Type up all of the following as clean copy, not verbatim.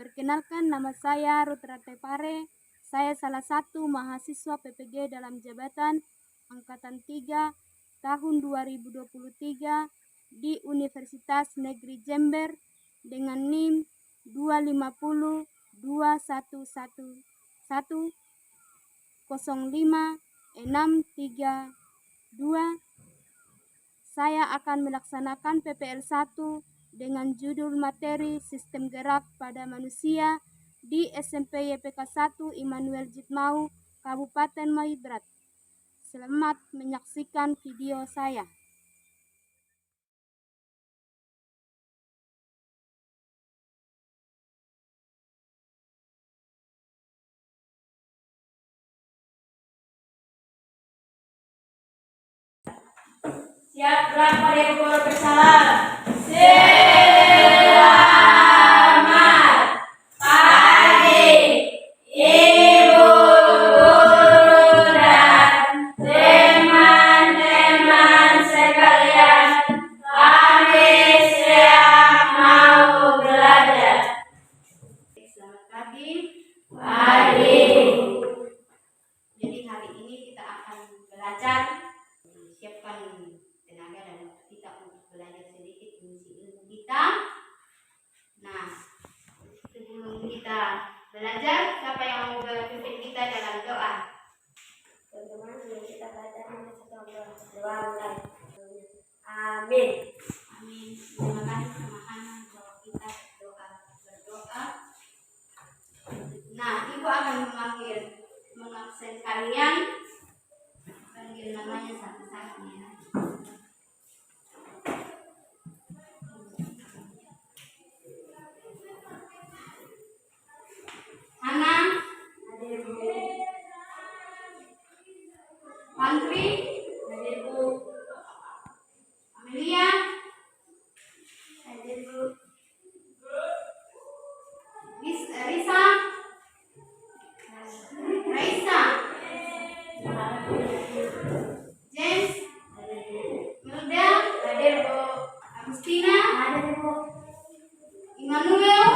Perkenalkan, nama saya Ruth Ratepare. Saya salah satu mahasiswa PPG dalam jabatan Angkatan 3 tahun 2023 di Universitas Negeri Jember dengan NIM 250 2111 05 632. Saya akan melaksanakan PPL 1 dengan judul materi Sistem Gerak pada Manusia di SMP YPK 1 Immanuel Jitmau, Kabupaten Maibrat. Selamat menyaksikan video saya. Siap gerak pada guru bersalam. Jadi hari ini kita akan belajar, siapkan tenaga dan waktu kita untuk belajar sedikit mengisi ilmu kita. Nah, sebelum kita belajar, siapa yang mau pimpin kita dalam doa? Teman-teman, sebelum kita belajar doa mulai. Amin. Amin. Terima kasih sama-sama bahwa kita berdoa. Nah, Ibu akan mengabsen kalian, panggil namanya satu-satu ya. Hana, Hadir Bu. Mantri, Hadir Bu. Amelia, Hadir Bu. Risa, Raisa, James, Milda, Hadir Bu. Agustina, Hadir Bu. Immanuel,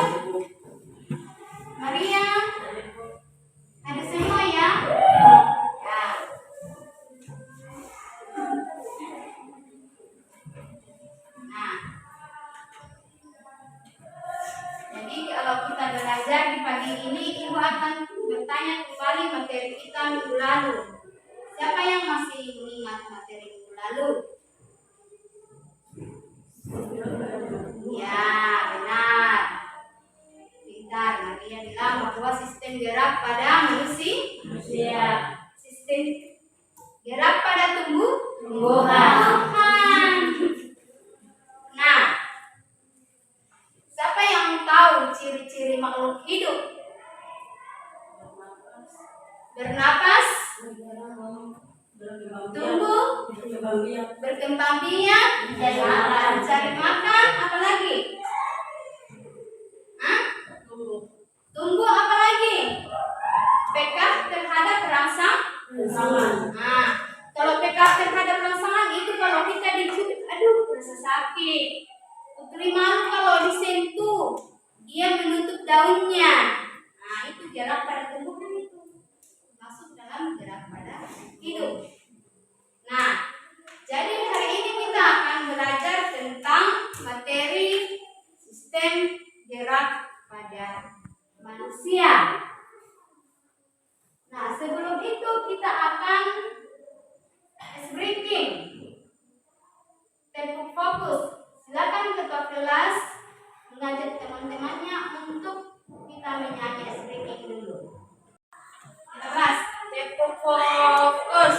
Maria, ada semua ya? Ya. Nah, jadi kalau kita belajar di pagi ini, Ibu akan bertanya kembali materi kita minggu lalu. Siapa yang masih mengingat materi minggu lalu? Ya, benar. Pintar. Maria bilang bahwa sistem gerak pada manusia. Sistem gerak pada tumbuhan. Nah, siapa yang tahu ciri-ciri makhluk hidup? Bernapas, tumbuh, berkembang biak, mencari makan, apa lagi? Tumbuh apa lagi? Peka terhadap rangsangan. Nah, kalau peka terhadap rangsangan itu kalau kita dicubit, aduh rasa sakit. Putri malu kalau disentuh, dia menutup daunnya. Nah, itu gerak pada tumbuhan itu. Masuk dalam gerak pada hidup. Nah, jadi hari ini kita akan belajar tentang materi sistem gerak pada manusia. Nah, sebelum itu kita akan ice breaking. Tempo fokus. Silakan ketua kelas mengajak teman-temannya untuk kita menyanyi ice breaking dulu. Kita bahas tempo fokus.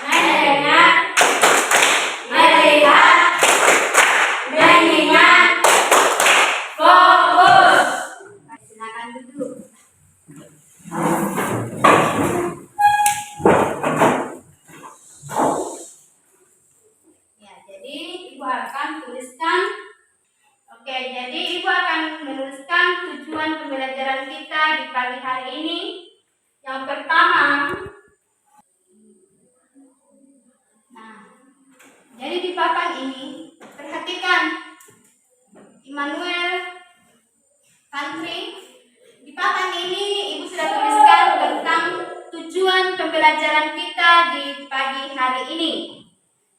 Mendengar, melihat, mengingat, fokus. Silakan duduk. Ya, jadi Ibu akan tuliskan. Oke, jadi Ibu akan menuliskan tujuan pembelajaran kita di pagi hari ini. Yang pertama, nah, jadi di papan ini perhatikan Immanuel, di pagi hari ini.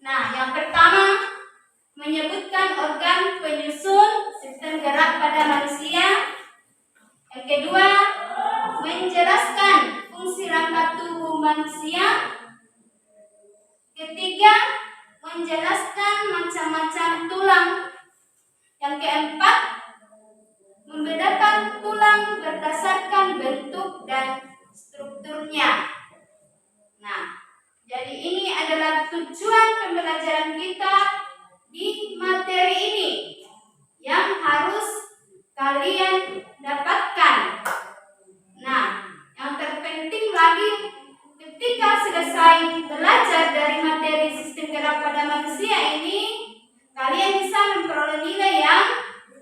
Nah, yang pertama menyebutkan organ penyusun sistem gerak pada manusia. Yang kedua, menjelaskan fungsi rangka tubuh manusia. Ketiga, menjelaskan macam-macam tulang. Yang keempat, membedakan tulang berdasarkan bentuk dan strukturnya. Nah, jadi ini adalah tujuan pembelajaran kita di materi ini yang harus kalian dapatkan. Nah, yang terpenting lagi, ketika selesai belajar dari materi sistem gerak pada manusia ini, kalian bisa memperoleh nilai yang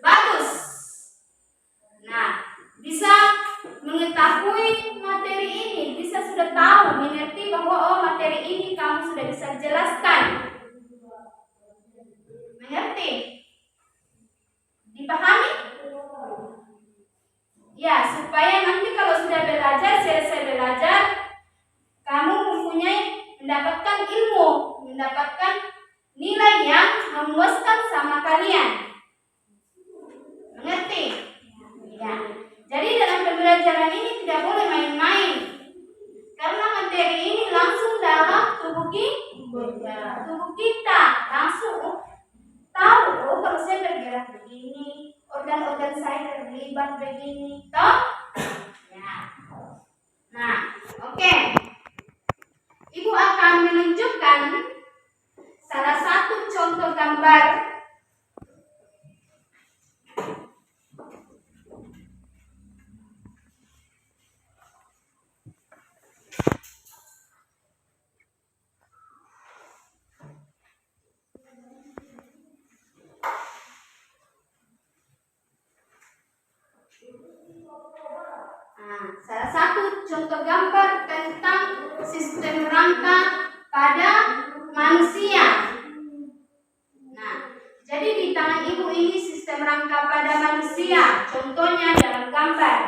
bagus. Nah, bisa mengetahui materi ini, bisa sudah tahu, mengerti bahwa oh materi ini kamu sudah bisa jelaskan. Mengerti? Dipahami? Ya, supaya nanti kalau sudah belajar, selesai belajar, kamu mendapatkan ilmu, mendapatkan nilai yang memuaskan sama kalian. Mengerti? Ya. Jadi dalam pembelajaran ini tidak boleh main-main. Karena materi ini langsung dalam tubuh kita. Langsung tahu, oh kalau saya bergerak begini, organ-organ saya terlibat begini. Toh? Ya. Nah, oke. Ibu akan menunjukkan salah satu contoh gambar. Salah satu contoh gambar tentang sistem rangka pada manusia. Nah, jadi di tangan ibu ini sistem rangka pada manusia. Contohnya dalam gambar.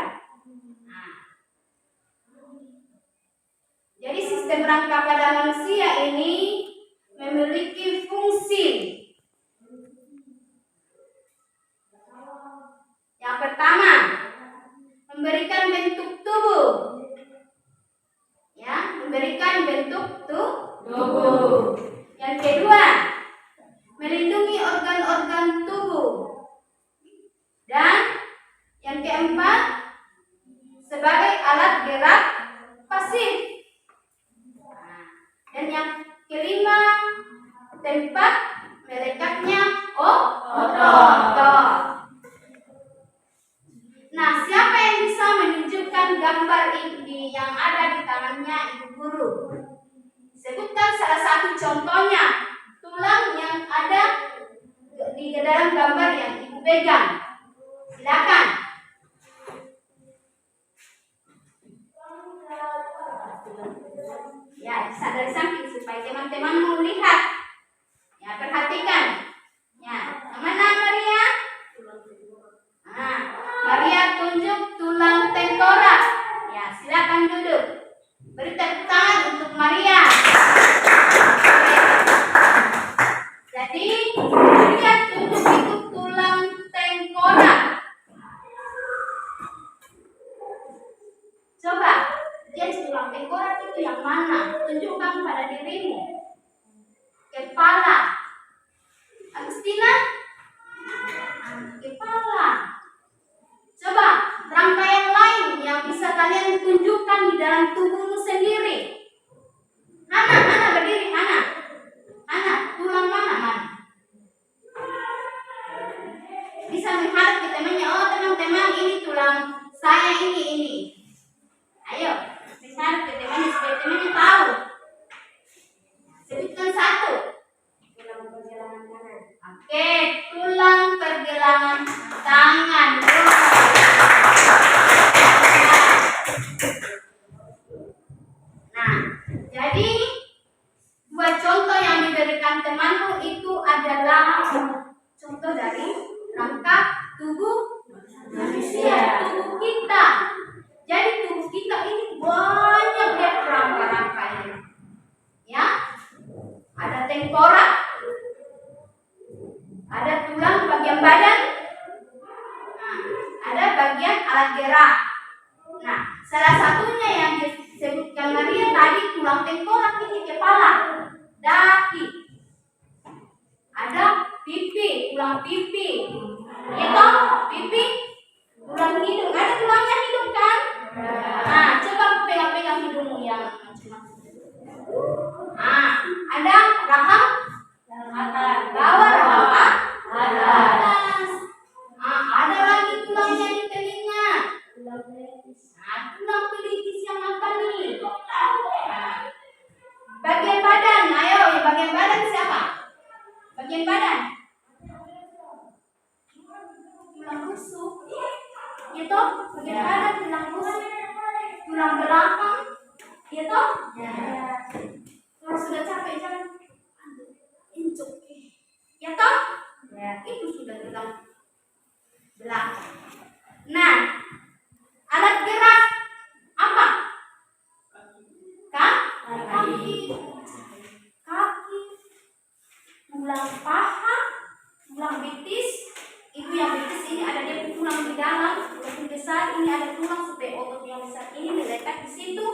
Nah, jadi sistem rangka pada manusia ini memiliki fungsi. Yang pertama, memberikan bentuk tubuh. Ya, memberikan bentuk tubuh. Yang kedua, melindungi organ-organ tubuh. Dan yang keempat, sebagai alat gerak pasif. Dan yang kelima, tempat melekatnya otot. Nah, siapa yang bisa menunjukkan gambar ini yang ada di tangannya ibu guru? Sebutkan salah satu contohnya tulang yang ada di dalam gambar yang ibu pegang. Silakan. Ya, bisa dari samping supaya teman-teman melihat. Ya, perhatikan. Ya, yang mana Maria? Nah, Maria tunjuk tulang tengkorak. Ya, silakan duduk. Beri tepuk tangan untuk Maria. Jadi, Maria tunjuk itu tulang tengkorak. Coba, lihat tulang tengkorak itu yang mana? Tunjukkan pada dirimu. Kepala. Agustina? bagian alat gerak. Nah, salah satunya yang disebutkan Maria tadi tulang tengkorak, ini kepala, daki. Ada pipi, tulang pipi. Itu pipi, tulang hidung. Ada tulangnya hidung kan? Nah, coba pegang-pegang hidungmu yang macam-macam. Nah, ada rahang, bawah rahang atas. Nah, ada lagi tulangnya di telinga. Nah, tulang pelipis yang makan nih. Nah, bagian badan, ayo, bagian badan siapa? Bagian badan. Tulang rusuk. Itu bagian badan tulang rusuk. Tulang belakang. Itu. Kalau sudah capek jangan injek. Ya toh? Itu sudah tulang belakang. Nah, alat gerak apa? Kaki. Tulang paha, tulang betis. Itu yang betis ini ada dia tulang di dalam, lebih besar. Ini ada tulang supaya otot yang besar ini diletak di situ.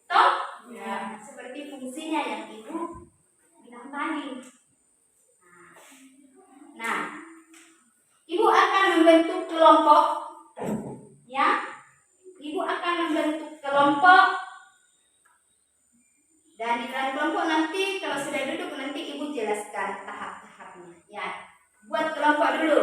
Toh? Seperti fungsinya yang ibu bilang tadi. Nah, ibu akan membentuk kelompok, ya. Ibu akan membentuk kelompok, dan di dalam kelompok nanti kalau sudah duduk nanti ibu jelaskan tahap-tahapnya. Ya, buat kelompok dulu.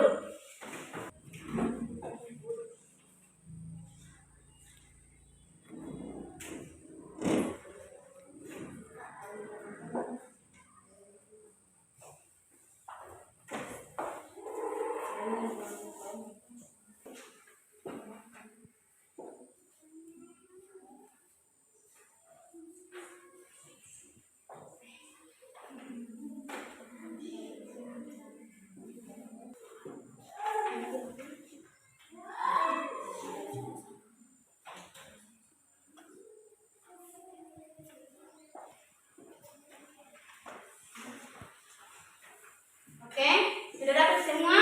Oke, sudah dapat semua?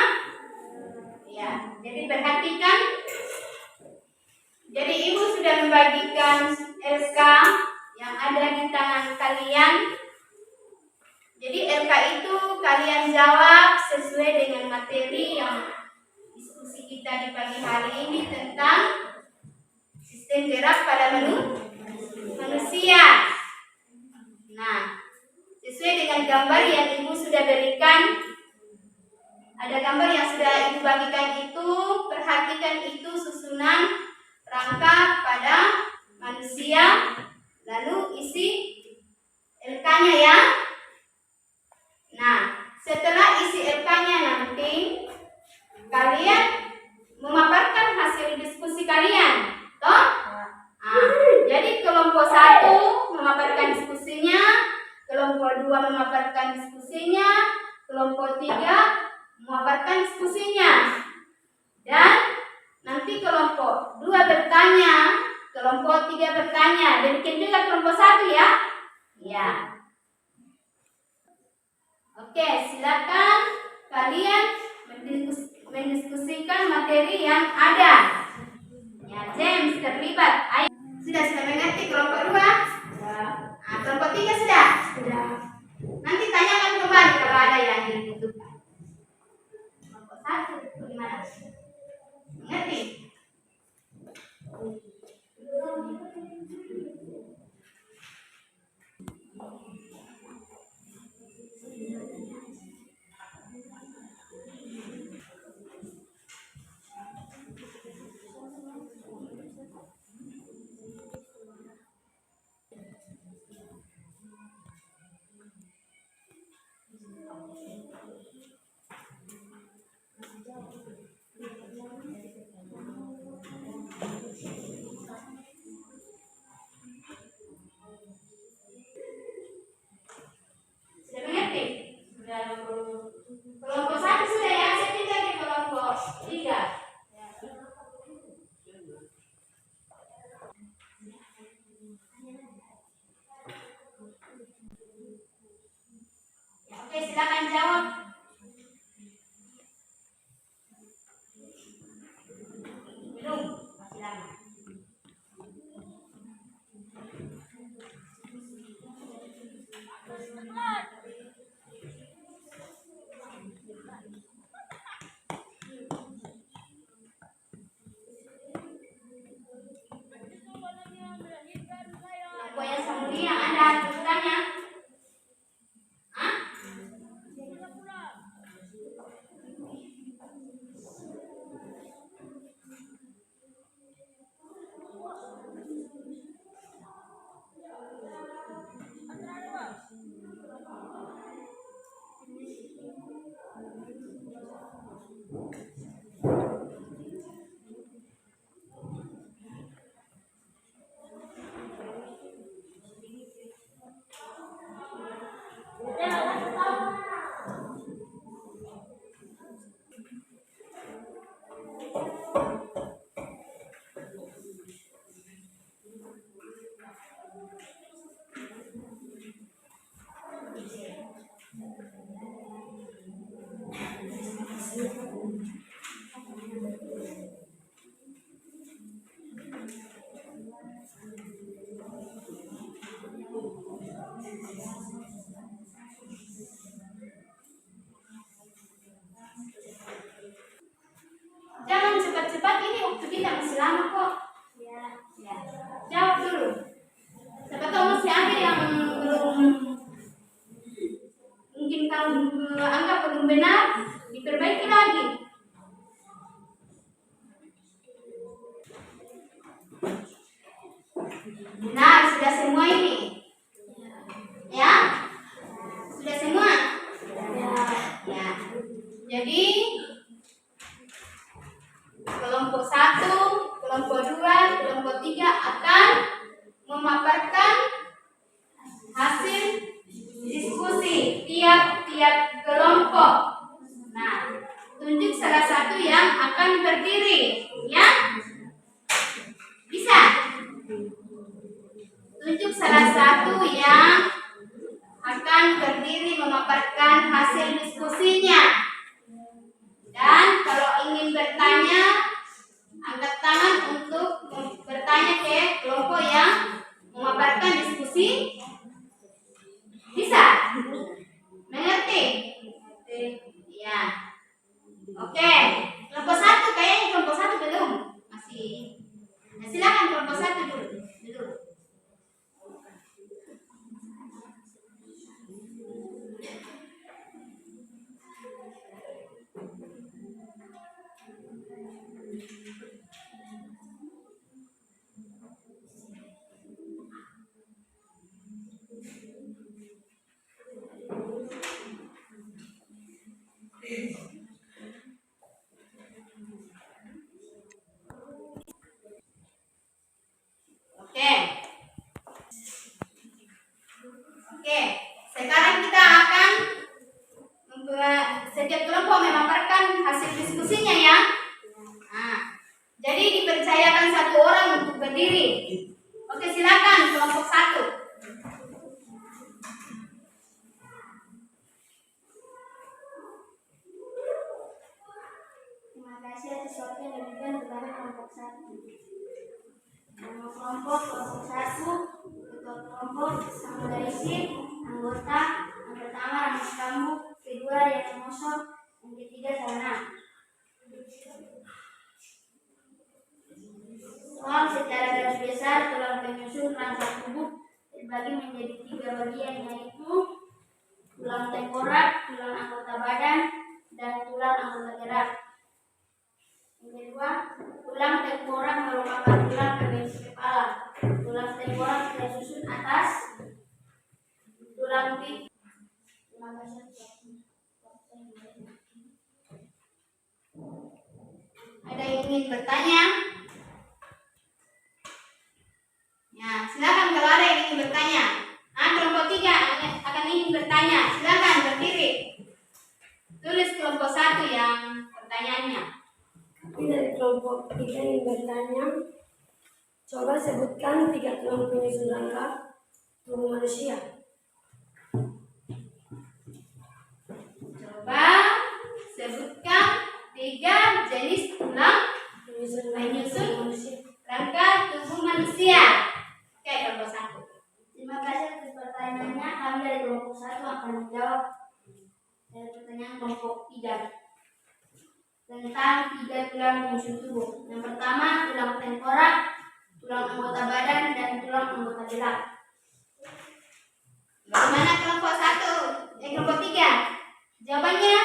Ya, jadi perhatikan. Jadi ibu sudah membagikan LK yang ada di tangan kalian. Jadi LK itu kalian jawab sesuai dengan materi yang diskusi kita di pagi hari ini tentang sistem gerak pada manusia. Nah, sesuai dengan gambar yang ibu sudah berikan. Ada gambar yang sudah ibu bagikan itu, perhatikan itu susunan rangka pada manusia, lalu isi LK-nya ya. Nah, setelah isi LK-nya nanti kalian memaparkan hasil diskusi kalian, toh? Nah, jadi kelompok 1 memaparkan diskusinya, kelompok 2 memaparkan diskusinya, kelompok 3 memaparkan diskusinya, dan nanti kelompok 2 bertanya, kelompok 3 bertanya. Demikian juga kelompok 1 ya. Ya. Oke, silakan kalian mendiskusikan materi yang ada. Ya, James terlibat. Ayo. Sudah mengerti kelompok 2? Nah, kelompok 3 sudah? Sudah. Nanti tanyakan kembali kalau ada yang dibutuhkan. Kelompok 1 gimana? Mengerti? lihat urutannya. Hah? Jangan cepat-cepat, ini waktu kita masih lama kok. Ya. Jawab dulu. Siapa tahu masih ada yang belum, mungkin kamu anggap belum benar, diperbaiki lagi. Nah, sudah semua ini. Ya? Sudah semua? Ya. Jadi kelompok 1, kelompok 2, kelompok 3 akan memaparkan hasil diskusi tiap-tiap kelompok. Nah, tunjuk salah satu yang akan berdiri, ya? Bisa? Tunjuk salah satu yang akan berdiri memaparkan hasil diskusinya. Dan kalau ingin bertanya, angkat tangan untuk bertanya ke kelompok yang memaparkan diskusi. Bisa? Mengerti? Ya. Oke. Kelompok 1, kayaknya kelompok 1 belum. Masih. Nah, silakan kelompok 1 dulu. Oke. Sekarang kita akan setiap kelompok memaparkan hasil diskusinya, ya. Nah, jadi dipercayakan satu orang untuk berdiri. Oke, silakan kelompok 1. Terima kasih atas waktu yang diberikan kepada kelompok 1. Nama kelompok 1, ketua kelompok Samuel Isin, anggota yang pertama Ramus Kamu, kedua Rian Moso, yang ketiga Sana. Soal secara garis besar tulang penyusun rangka tubuh terbagi menjadi 3 bagian, yaitu tulang tengkorak, tulang anggota badan, dan tulang anggota gerak. Yang kedua, tulang tengkorak merupakan tulang pembentang kepala. Tulang tengkorak tersusun atas tulang pipi. Ada yang ingin bertanya? Ya, silakan kalau ada yang ingin bertanya. Nah, kelompok 3 akan ingin bertanya. Silakan berdiri. Tulis kelompok 1 yang pertanyaannya. Dari kelompok 3 yang bertanya, coba sebutkan 3 tulang penyusun rangka tubuh manusia. Coba sebutkan 3 jenis tulang penyusun rangka tubuh manusia. Oke, kelompok 1. Terima kasih atas pertanyaannya. Kami dari kelompok 1 akan menjawab dari pertanyaan kelompok 3 tentang 3 tulang penyusun tubuh. Yang pertama, tulang tengkorak, tulang anggota badan, dan tulang anggota gerak. Bagaimana kelompok 1? Kelompok 3? Jawabannya?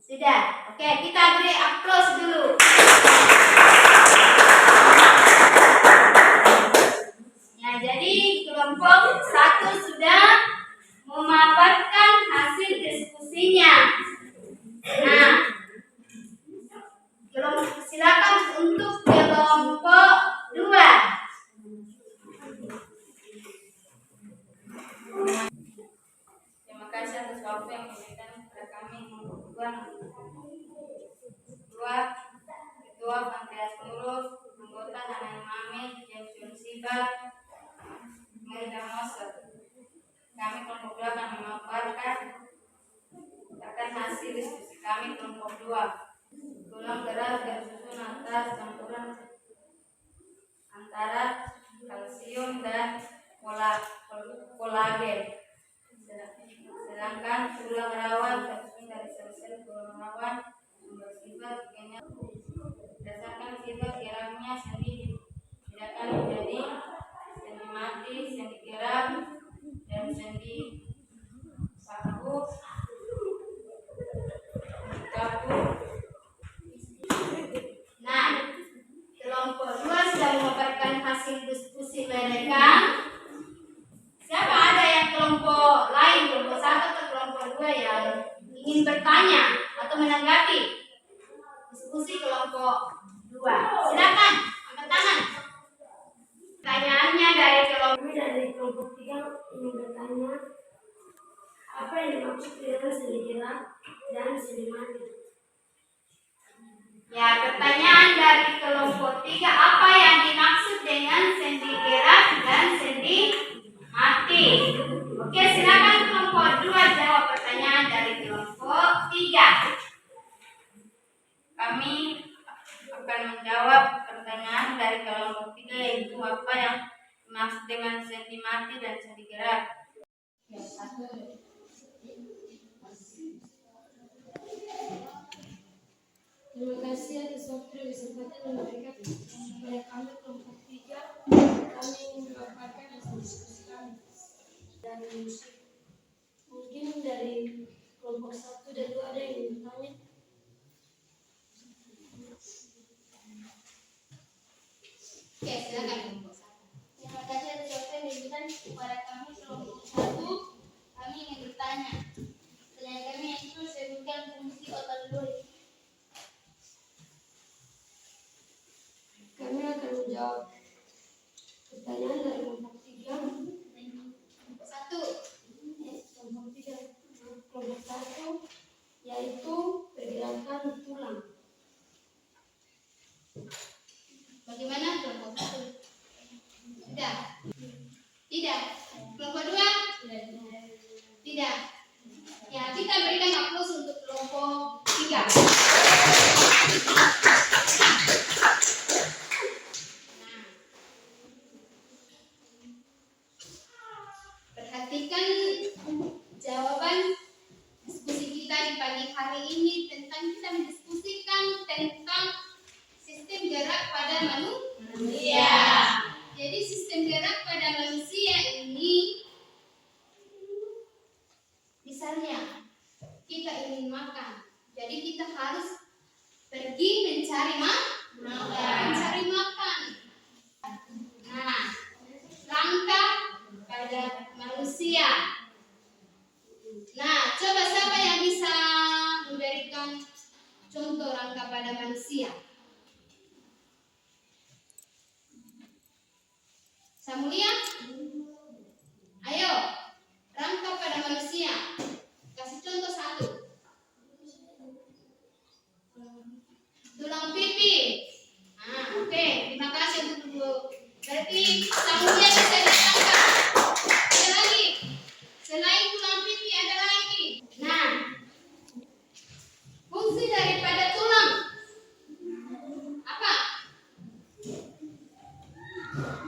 Sudah. Oke, kita beri aplaus dulu. Ya, jadi kelompok 1 sudah memaparkan hasil diskusinya. Nah, silakan untuk kelompok 2. Terima kasih atas waktu yang diberikan kepada kami Ketua Pantias Pengurus, anggota Hanan Mamit, Jason Siba, Merida Moser. Kami kelompok 2 akan memaparkan hasil diskusi kami kelompok 2. Tulang gerak dan susun atas campuran antara kalsium dan kolagen. Sedangkan tulang rawan tersusun dari sel-sel tulang rawan yang bersifat kimia. Berdasarkan sifat geraknya sendi dibedakan menjadi sendi mati, sendi gerak, dan sendi saku. Nah, kelompok 2 sudah memaparkan hasil diskusi mereka. Siapa ada yang kelompok lain, kelompok 1 atau kelompok 2 yang ingin bertanya atau menanggapi diskusi kelompok 2? Silakan, angkat tangan. Pertanyaannya dari kelompok 3 ingin bertanya, apa yang dimaksud dengan sendi gerak dan sendi mati? Ya, pertanyaan dari kelompok 3, apa yang dimaksud dengan sendi gerak dan sendi mati? Oke, silakan kelompok 2 jawab pertanyaan dari kelompok 3. Kami akan menjawab pertanyaan dari kelompok 3, yaitu apa yang dimaksud dengan sendi mati dan sendi gerak. Ya, 1. Terima kasih atas waktu dan kesempatan yang diberikan kepada kami kelompok 3. Kami ingin memaparkan hasil diskusi kami dari musik. Mungkin dari kelompok 1 dan 2 ada yang ingin bertanya? Oke, silakan kelompok 1. Terima kasih atas waktu yang diberikan kepada kami kelompok 1. Kami ingin bertanya. Pertanyaan kami yaitu sebutkan fungsi otot lurik. Kami akan menjawab pertanyaan dari kelompok 3. Kelompok 1 yaitu pergerakan tulang. Bagaimana kelompok 1? Sudah? Tidak? Kelompok 2? Tidak. Ya, kita berikan aplaus untuk kelompok 3. Perhatikan jawaban diskusi kita di pagi hari ini tentang kita mendiskusikan tentang sistem gerak pada manusia. Jadi sistem gerak pada manusia ini, misalnya kita ingin makan, jadi kita harus pergi mencari makan. Nah, langkah pada manusia. Nah, coba siapa yang bisa memberikan contoh langkah pada manusia? Samulia? Ayo, langkah pada manusia. Kasih contoh 1. Tulang pipi. Oke. Terima kasih untuk berarti Samulia bisa ditangkap. Ada lagi. Selain tulang pipi ada lagi. Nah, fungsi daripada tulang apa?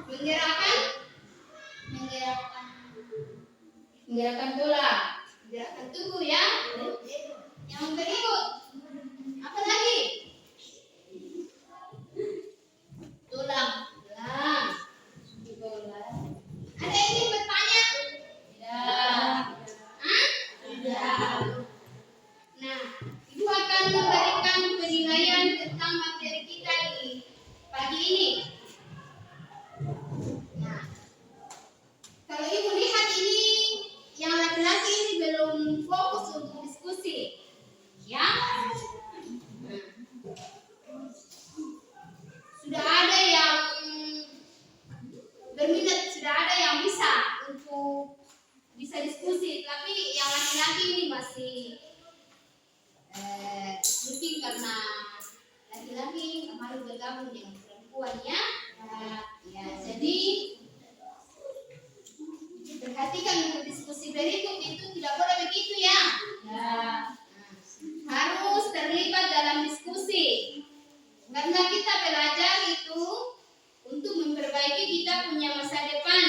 Menggerakkan tulang, menggerakkan tubuh ya. Yang berikut, apa lagi? Tulang. Ada yang ingin bertanya? bergabung dengan perempuan ya. Ya, jadi perhatikan untuk diskusi berikut itu tidak boleh begitu ya. Harus terlibat dalam diskusi. Karena kita belajar itu untuk memperbaiki kita punya masa depan.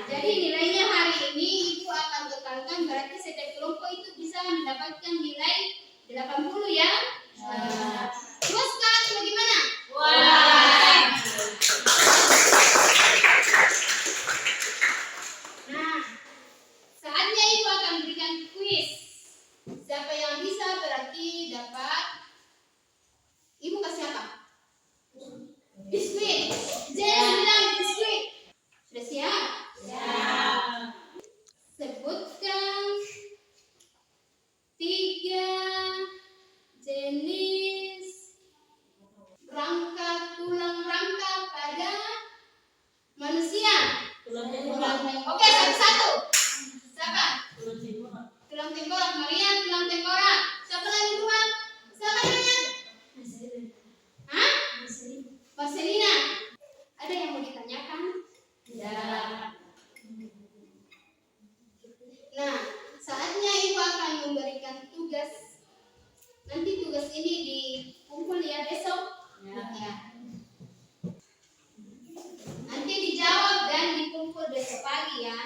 Jadi nilainya hari ini Ibu akan tekankan berarti setiap kelompok itu bisa mendapatkan nilai 80 ya. Terus kan bagaimana? Nah, saatnya Ibu akan berikan kuis. Siapa yang bisa berarti dapat. Ibu kasih apa? Biskuit. Jangan bilang biskuit. Sudah siap? Sebutkan 3 jenis tulang rangka pada manusia. Oke, satu-satu. Siapa? Tulang tengkorak. Maria, tulang tengkorak. Siapa lagi dua? Siapa namanya? Hah? Marcelina. Ada yang mau ditanyakan? Nah, saatnya Ibu akan memberikan tugas. Nanti tugas ini dikumpul ya besok. Ya. Nanti dijawab dan dikumpul besok pagi ya.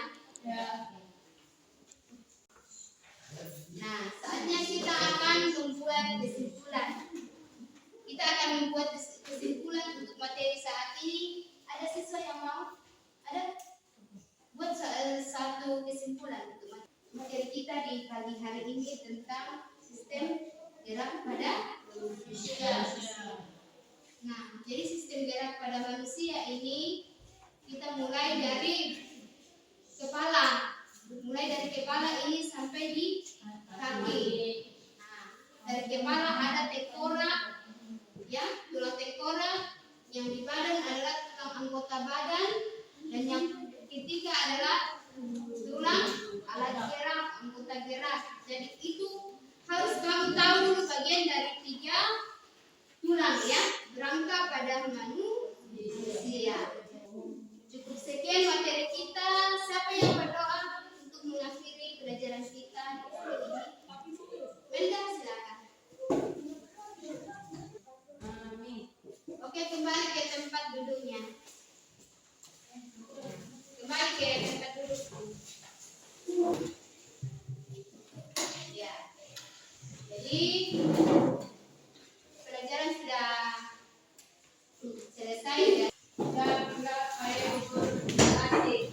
Nah, saatnya kita akan membuat kesimpulan. Kita akan membuat kesimpulan untuk materi saat ini. Ada siswa yang mau? Ada? Buat satu kesimpulan untuk materi kita di pagi hari ini tentang sistem gerak pada manusia. Nah, jadi sistem gerak pada manusia ini kita mulai dari kepala. Mulai dari kepala ini sampai di kaki. Nah, dari kepala ada tengkorak, ya, tulang tengkorak. Yang di badan adalah tulang anggota badan, dan yang ketiga adalah tulang alat gerak, anggota gerak. Jadi itu harus kamu tahu dulu bagian dari 3 tulang ya, rangka pada manusia. Cukup sekian materi kita. Siapa yang berdoa untuk mengakhiri pelajaran kita hari ini? Melda, silakan. Oke, kembali ke tempat duduknya. Kembali ke tempat duduk. Ya. Jadi pelajaran sudah selesai ya. Terima kasih.